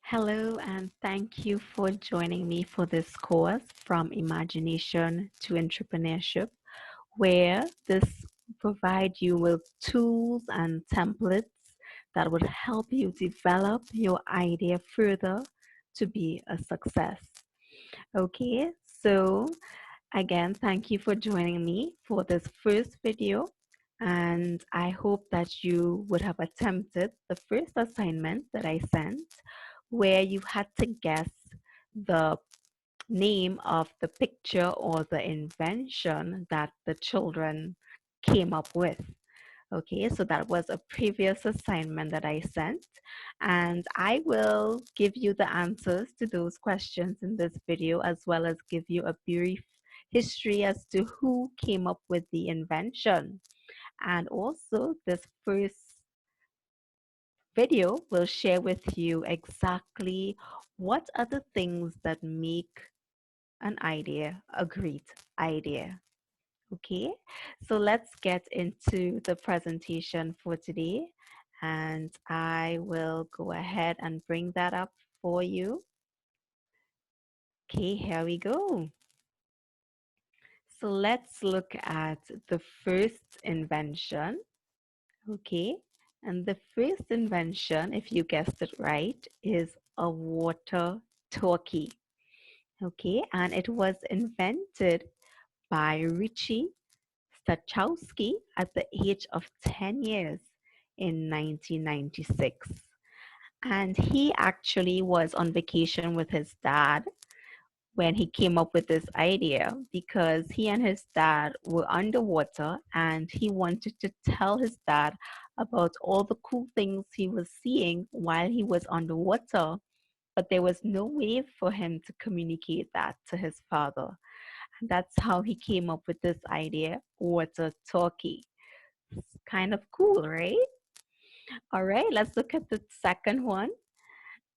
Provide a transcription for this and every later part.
Hello, and thank you for joining me for this course from imagination to entrepreneurship, where this provide you with tools and templates that would help you develop your idea further to be a success. Okay, so again, thank you for joining me for this first video. And I hope that you would have attempted the first assignment that I sent, where you had to guess the name of the picture or the invention that the children came up with. Okay, so that was a previous assignment that I sent, and I will give you the answers to those questions in this video, as well as give you a brief history as to who came up with the invention. And also, this first video will share with you exactly what are the things that make an idea a great idea. Okay, so let's get into the presentation for today, and I will go ahead and bring that up for you. Okay, here we go. So let's look at the first invention. Okay, and the first invention, if you guessed it right, is a water talkie. Okay, and it was invented by Richie Stachowski at the age of 10 years in 1996. And he actually was on vacation with his dad when he came up with this idea, because he and his dad were underwater and he wanted to tell his dad about all the cool things he was seeing while he was underwater. But there was no way for him to communicate that to his father. And that's how he came up with this idea, water talkie. It's kind of cool, right? All right, let's look at the second one.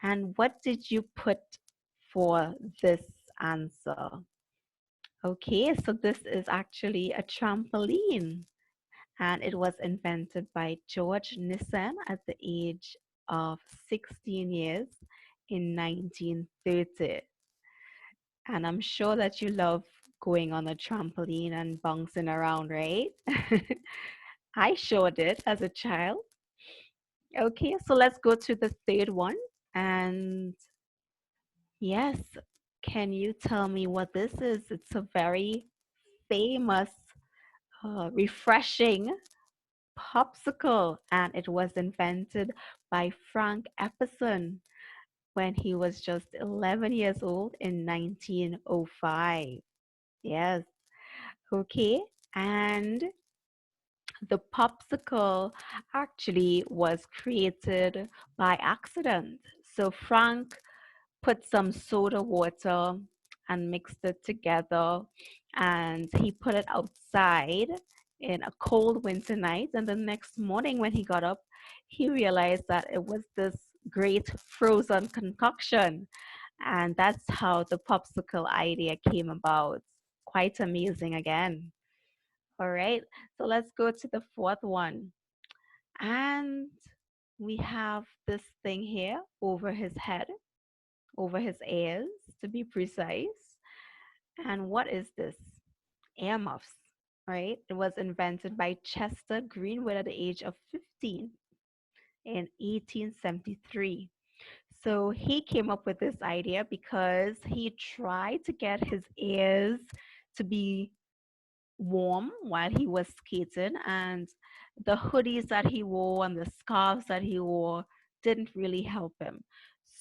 And what did you put for this answer? Okay, so this is actually a trampoline, and it was invented by George Nissen at the age of 16 years in 1930. And I'm sure that you love going on a trampoline and bouncing around, right? I sure did as a child. Okay, so let's go to the third one. And yes, can you tell me what this is? It's a very famous, refreshing popsicle, and it was invented by Frank Epperson when he was just 11 years old in 1905. Yes, okay. And the popsicle actually was created by accident. So Frank put some soda water and mixed it together, and he put it outside in a cold winter night. And the next morning when he got up, he realized that it was this great frozen concoction. And that's how the popsicle idea came about. Quite amazing again. All right, so let's go to the fourth one. And we have this thing here over his head, over his ears to be precise. And what is this? Earmuffs, right? It was invented by Chester Greenwood at the age of 15 in 1873. So he came up with this idea because he tried to get his ears to be warm while he was skating, and the hoodies that he wore and the scarves that he wore didn't really help him.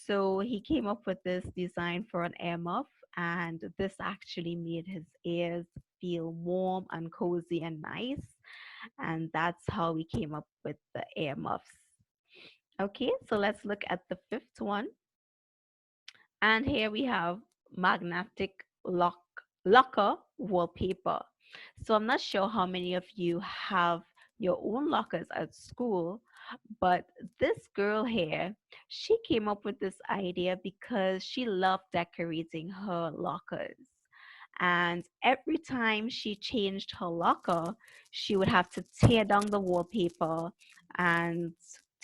So he came up with this design for an earmuff, and this actually made his ears feel warm and cozy and nice. And that's how we came up with the earmuffs. Okay, so let's look at the fifth one. And here we have magnetic locker wallpaper. So I'm not sure how many of you have your own lockers at school, but this girl here, she came up with this idea because she loved decorating her lockers. And every time she changed her locker, she would have to tear down the wallpaper and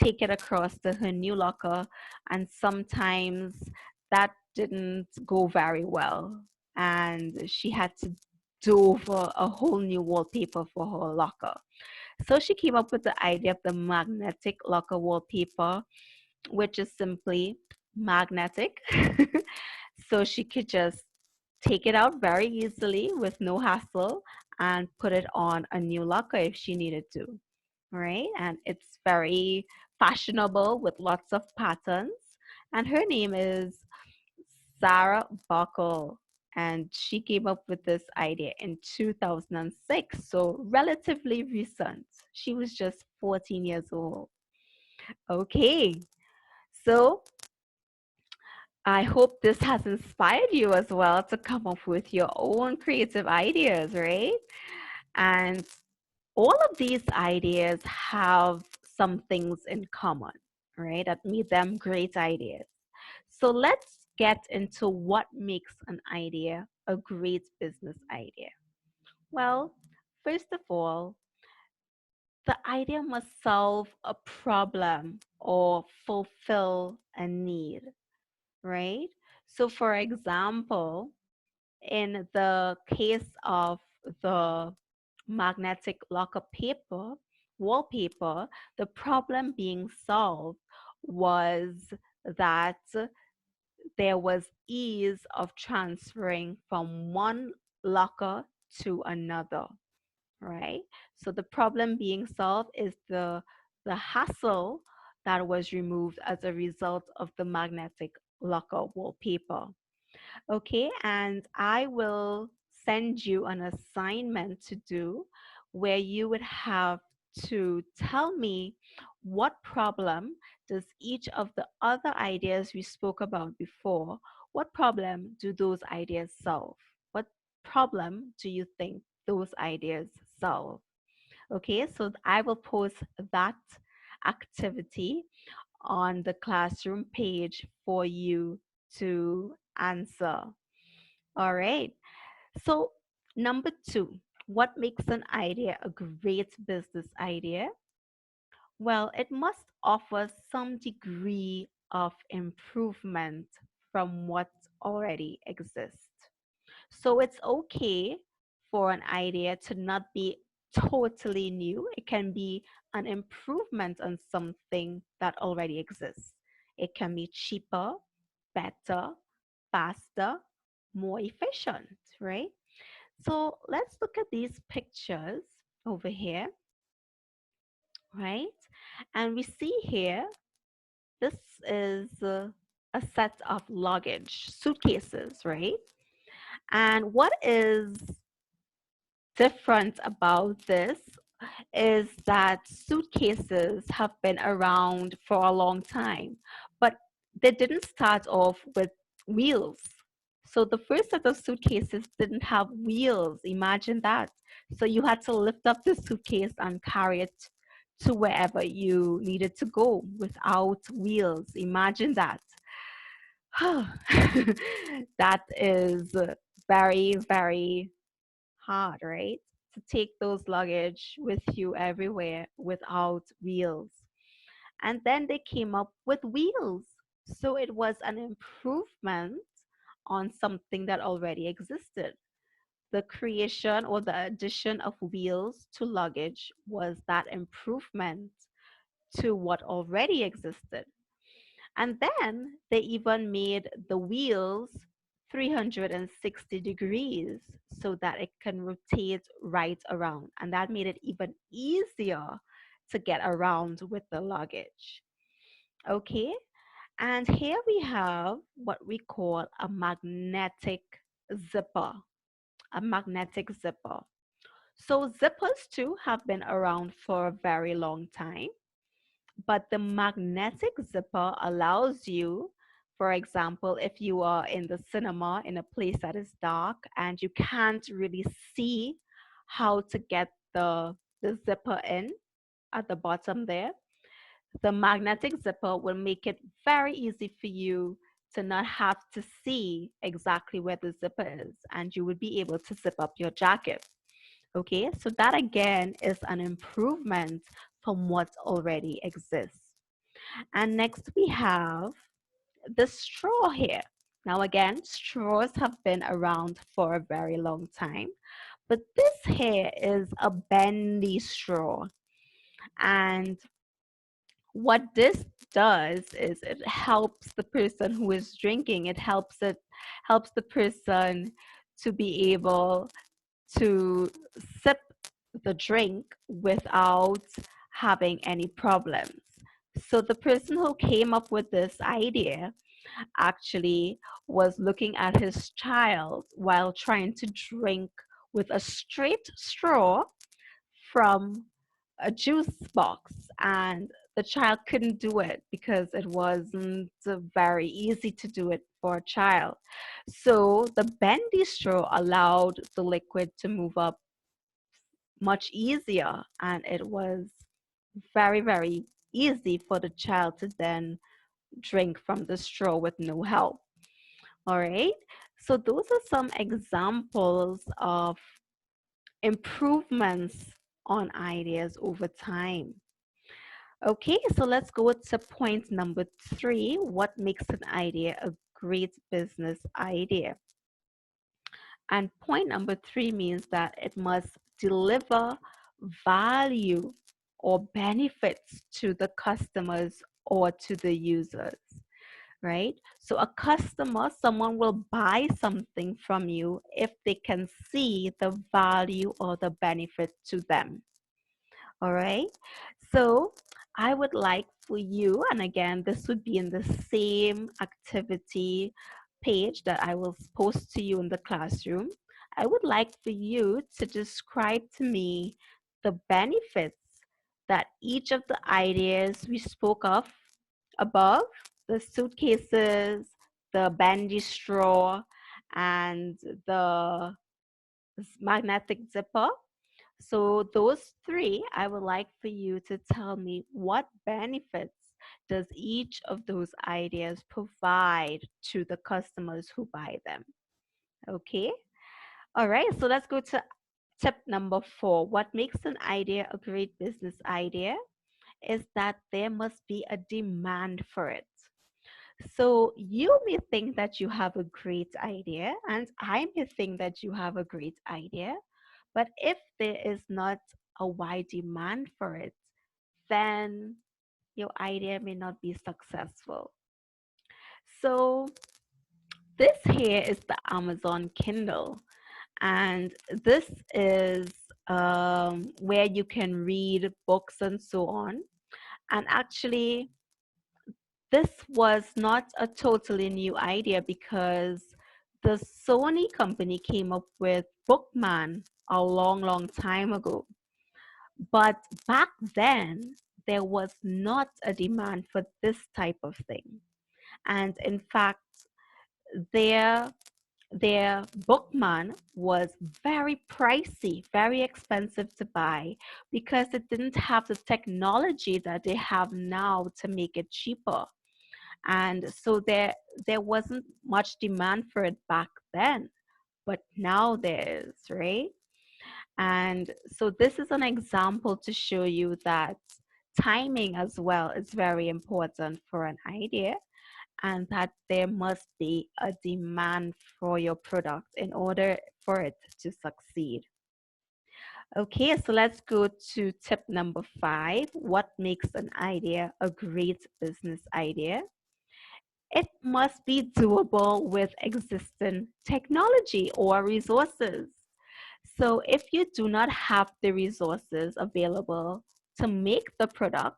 take it across to her new locker, and sometimes that didn't go very well, and she had to do over a whole new wallpaper for her locker. So she came up with the idea of the magnetic locker wallpaper, which is simply magnetic. So she could just take it out very easily with no hassle and put it on a new locker if she needed to, right? And it's very fashionable with lots of patterns. And her name is Sarah Buckle. And she came up with this idea in 2006, so relatively recent. She was just 14 years old. Okay, so I hope this has inspired you as well to come up with your own creative ideas, right? And all of these ideas have some things in common, right? That made them great ideas. So let's get into what makes an idea a great business idea. Well, first of all, the idea must solve a problem or fulfill a need, right? So, for example, in the case of the magnetic locker paper, wallpaper, the problem being solved was that there was ease of transferring from one locker to another, right? So the problem being solved is the hassle that was removed as a result of the magnetic locker wallpaper. Okay, and I will send you an assignment to do where you would have to tell me what problem does each of the other ideas we spoke about before, what problem do those ideas solve? What problem do you think those ideas solve? Okay, so I will post that activity on the classroom page for you to answer. All right. So, number two, what makes an idea a great business idea? Well, it must offer some degree of improvement from what already exists. So, it's okay for an idea to not be totally new. It can be an improvement on something that already exists. It can be cheaper, better, faster, more efficient, right? So let's look at these pictures over here, right? And we see here, this is a set of luggage, suitcases, right? And what is different about this is that suitcases have been around for a long time, but they didn't start off with wheels. So the first set of suitcases didn't have wheels. Imagine that. So you had to lift up the suitcase and carry it to wherever you needed to go without wheels. Imagine that. That is very, very hard, right? To take those luggage with you everywhere without wheels. And then they came up with wheels. So it was an improvement on something that already existed. The creation or the addition of wheels to luggage was that improvement to what already existed. And then they even made the wheels 360 degrees so that it can rotate right around. And that made it even easier to get around with the luggage. Okay, and here we have what we call a magnetic zipper. A magnetic zipper. So zippers too have been around for a very long time. But the magnetic zipper allows you, for example, if you are in the cinema in a place that is dark and you can't really see how to get the zipper in at the bottom there, the magnetic zipper will make it very easy for you to not have to see exactly where the zipper is, and you would be able to zip up your jacket. Okay, so that again is an improvement from what already exists. And next we have the straw here. Now again, straws have been around for a very long time, but this here is a bendy straw. And what this does is it helps the person who is drinking, it helps the person to be able to sip the drink without having any problems. So the person who came up with this idea actually was looking at his child while trying to drink with a straight straw from a juice box, and the child couldn't do it because it wasn't very easy to do it for a child. So the bendy straw allowed the liquid to move up much easier, and it was very, very easy for the child to then drink from the straw with no help. All right. So those are some examples of improvements on ideas over time. Okay, so let's go to point number 3. What makes an idea a great business idea? And point number 3 means that it must deliver value or benefits to the customers or to the users, right? So a customer, someone will buy something from you if they can see the value or the benefit to them. All right. So I would like for you, and again, this would be in the same activity page that I will post to you in the classroom. I would like for you to describe to me the benefits that each of the ideas we spoke of above, the suitcases, the bendy straw, and the magnetic zipper. So those 3, I would like for you to tell me what benefits does each of those ideas provide to the customers who buy them. Okay. All right. So let's go to tip number 4. What makes an idea a great business idea is that there must be a demand for it. So you may think that you have a great idea, and I may think that you have a great idea, but if there is not a wide demand for it, then your idea may not be successful. So this here is the Amazon Kindle, and this is where you can read books and so on. And actually, this was not a totally new idea because the Sony company came up with Bookman a long, long time ago. But back then, there was not a demand for this type of thing. And in fact, their their Bookman was very pricey, very expensive to buy because it didn't have the technology that they have now to make it cheaper. And so there wasn't much demand for it back then, but now there is, right? And so this is an example to show you that timing as well is very important for an idea, and that there must be a demand for your product in order for it to succeed. Okay, so let's go to tip number 5. What makes an idea a great business idea? It must be doable with existing technology or resources. So if you do not have the resources available to make the product,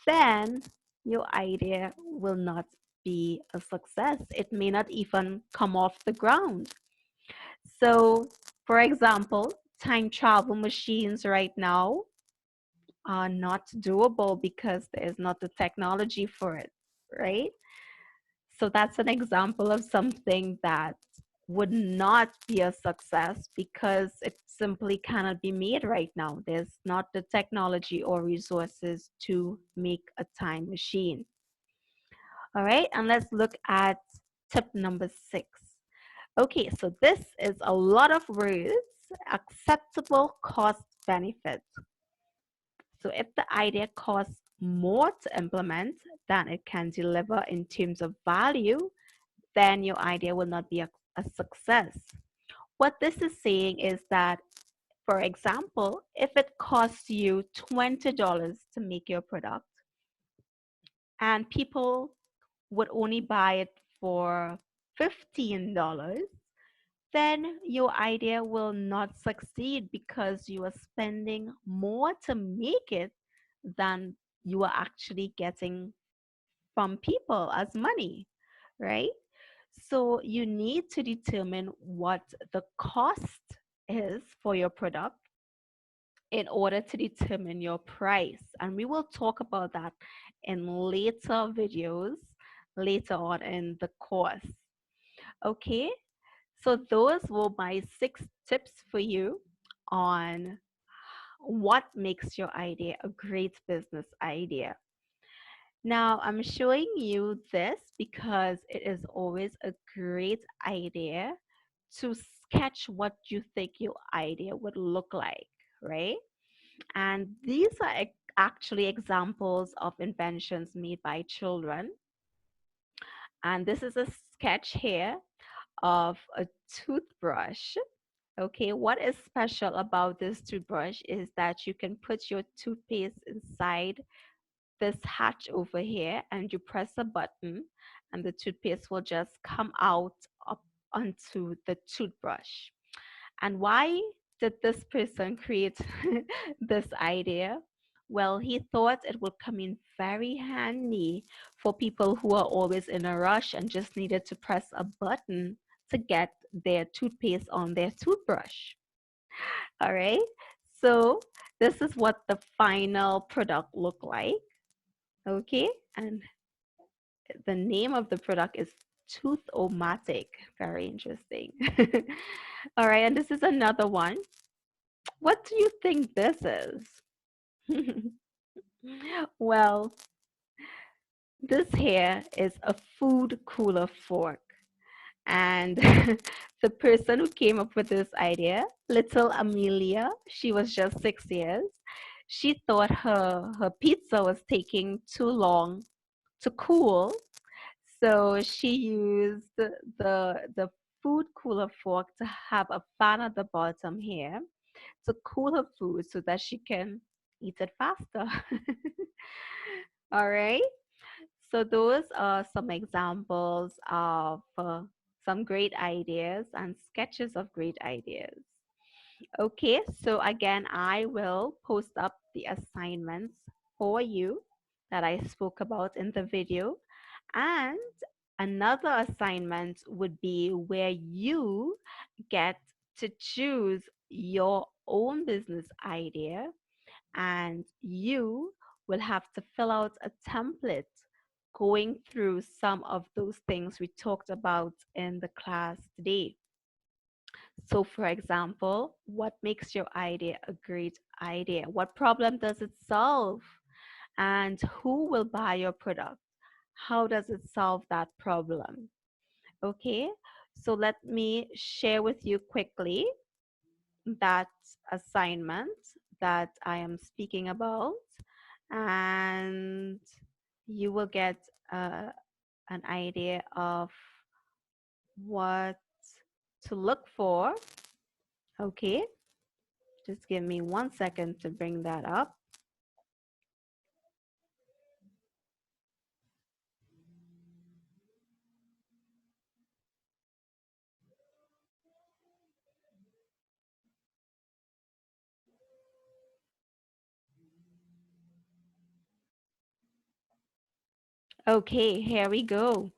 then your idea will not be a success. It may not even come off the ground. So, for example, time travel machines right now are not doable because there is not the technology for it, right? So that's an example of something that would not be a success because it simply cannot be made right now. There's not the technology or resources to make a time machine. All right, and let's look at tip number 6. Okay, so this is a lot of words. Acceptable cost benefit. So if the idea costs more to implement than it can deliver in terms of value, then your idea will not be a success. What this is saying is that, for example, if it costs you $20 to make your product and people would only buy it for $15, then your idea will not succeed because you are spending more to make it than you are actually getting from people as money, right? So you need to determine what the cost is for your product in order to determine your price. And we will talk about that in later videos later on in the course. Okay, so those were my 6 tips for you on what makes your idea a great business idea. Now, I'm showing you this because it is always a great idea to sketch what you think your idea would look like, right? And these are actually examples of inventions made by children. And this is a sketch here of a toothbrush. Okay, what is special about this toothbrush is that you can put your toothpaste inside this hatch over here and you press a button and the toothpaste will just come out up onto the toothbrush. And why did this person create this idea? Well, he thought it would come in very handy for people who are always in a rush and just needed to press a button to get their toothpaste on their toothbrush. All right. So this is what the final product look like. Okay. And the name of the product is Tooth-O-Matic. Very interesting. All right. And this is another one. What do you think this is? Well, this here is a food cooler fork. And the person who came up with this idea, little Amelia, she was just 6 years. She thought her pizza was taking too long to cool. So she used the food cooler fork to have a fan at the bottom here to cool her food so that she can eat it faster. All right. So those are some examples of some great ideas and sketches of great ideas. Okay, so again, I will post up the assignments for you that I spoke about in the video. And another assignment would be where you get to choose your own business idea and you will have to fill out a template going through some of those things we talked about in the class today. So, for example, what makes your idea a great idea? What problem does it solve? And who will buy your product? How does it solve that problem? Okay, so let me share with you quickly that assignment that I am speaking about, and you will get an idea of what to look for. Okay, just give me 1 second to bring that up. Okay, here we go.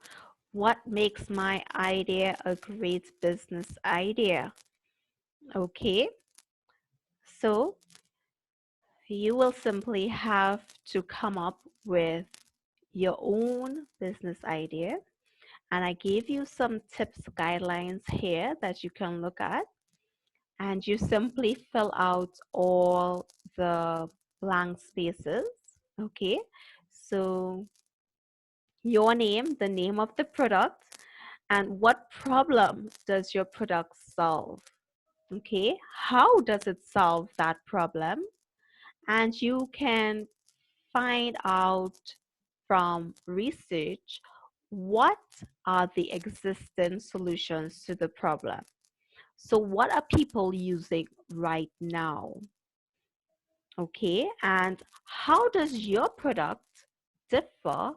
What makes my idea a great business idea? Okay, so you will simply have to come up with your own business idea. And I gave you some tips, guidelines here that you can look at. And you simply fill out all the blank spaces. Okay, so your name, the name of the product, and what problem does your product solve? Okay, how does it solve that problem? And you can find out from research what are the existing solutions to the problem. So, what are people using right now? Okay, and how does your product differ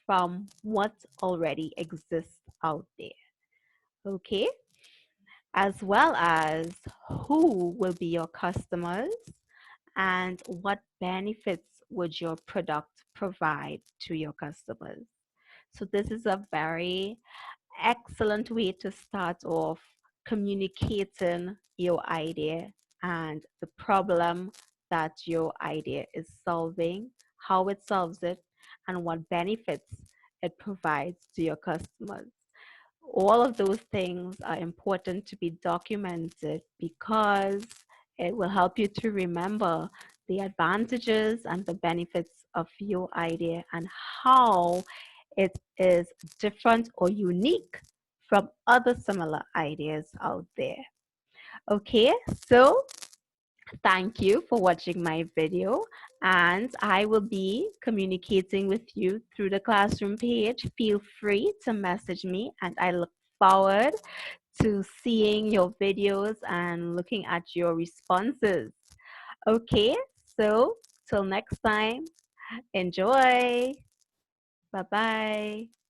from what already exists out there? Okay, as well as who will be your customers and what benefits would your product provide to your customers. So, this is a very excellent way to start off communicating your idea and the problem that your idea is solving, how it solves it, and what benefits it provides to your customers. All of those things are important to be documented because it will help you to remember the advantages and the benefits of your idea and how it is different or unique from other similar ideas out there. Okay, so thank you for watching my video, and I will be communicating with you through the classroom page. Feel free to message me, and I look forward to seeing your videos and looking at your responses. Okay, so till next time, enjoy. Bye bye.